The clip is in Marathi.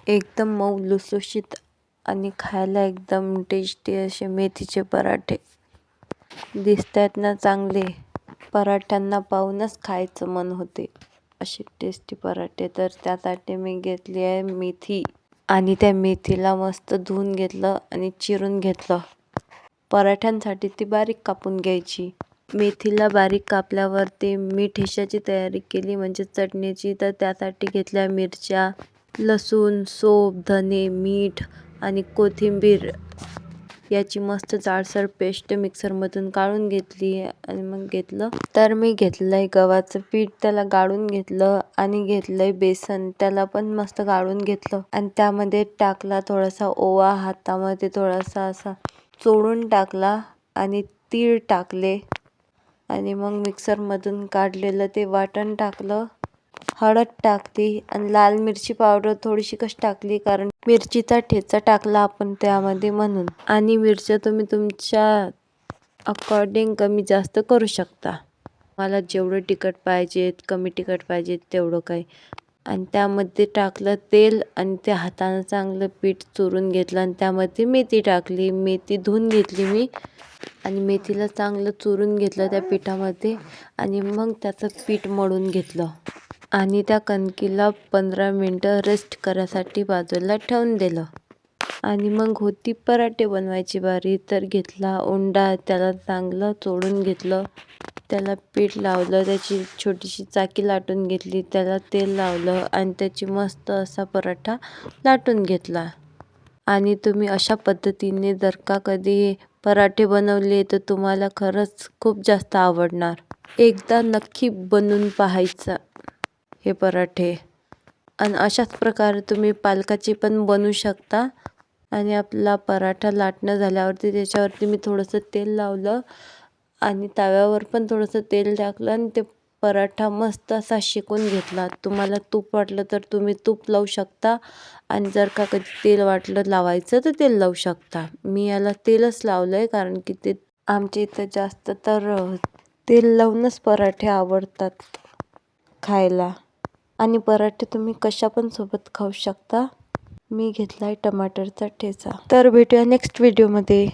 एकदम मऊ लुसलुशीत आणि खायला एकदम टेस्टी असे मेथीचे पराठे दिसतायत ना चांगले. पराठ्यांना पाहूनच खायचं मन होते असे टेस्टी पराठे. तर त्यासाठी मी घेतली आहे मेथी आणि त्या मेथीला मस्त धुवून घेतलं आणि चिरून घेतलं. पराठ्यांसाठी ती बारीक कापून घ्यायची. मेथीला बारीक कापल्यावर ते मीठ हिशाची तयारी केली म्हणजे चटणीची. तर त्यासाठी घेतल्या मिरच्या, लसूण, सोप, धने, मीठ आणि कोथिंबीर याची मस्त जाडसर पेस्ट मिक्सरमधून काढून घेतली. आणि मग मी घेतलंय गव्हाचं पीठ, त्याला गाळून घेतलं आणि घेतलंय बेसन, त्याला पण मस्त गाळून घेतलं आणि त्यामध्ये टाकला थोडासा ओवा, हातामध्ये थोडासा असा चोळून टाकला आणि तीळ टाकले आणि मग मिक्सरमधून काढलेलं ते वाटण टाकलं. हळद टाकली आणि लाल मिरची पावडर थोडीशी कशी टाकली कारण मिरचीचा ठेचा टाकला आपण त्यामध्ये म्हणून. आणि मिरच्या तुम्ही तुमच्या अकॉर्डिंग कमी जास्त करू शकता. मला जेवढं तिखट पाहिजे, कमी तिखट पाहिजे तेवढं काही. आणि त्यामध्ये टाकलं तेल आणि त्या हातानं चांगलं पीठ चुरून घेतलं आणि त्यामध्ये मेथी टाकली. मेथी धुवून घेतली मी आणि मेथीला चांगलं चुरून घेतलं त्या पिठामध्ये आणि मग त्याचं पीठ मळून घेतलं आणि त्या कणकीला 15 मिनटं रेस्ट करायसाठी बाजूला ठेवून दिलं. आणि मग होती पराठे बनवायची बारी. तर घेतला उंडा, त्याला चांगलं चोळून घेतलं, त्याला पीठ लावलं, त्याची छोटीशी चाकी लाटून घेतली, त्याला तेल लावलं आणि त्याची मस्त असा पराठा लाटून घेतला. आणि तुम्ही अशा पद्धतीने जर का कधी पराठे बनवले तर तुम्हाला खरंच खूप जास्त आवडणार. एकदा नक्की बनवून पाहायचा हे पराठे. आणि अशाच प्रकारे तुम्ही पालकाचे पण बनवू शकता. आणि आपला पराठा लाटणं झाल्यावरती त्याच्यावरती मी थोडंसं तेल लावलं आणि तव्यावर पण थोडंसं तेल टाकलं आणि ते पराठा मस्त असा शेकून घेतला. तुम्हाला तूप वाटलं तर तुम्ही तूप लावू शकता आणि जर का कधी तेल वाटलं लावायचं तर तेल लावू शकता. मी याला तेलच लावलं आहे कारण की ते आमच्या इथं जास्त तर तेल लावूनच पराठे आवडतात खायला. आणि पराठे तुम्ही कशा पण सोबत खाऊ शकता. मी घेतला आहे टमाटरचा ठेचा. तर भेटूया नेक्स्ट व्हिडिओमध्ये.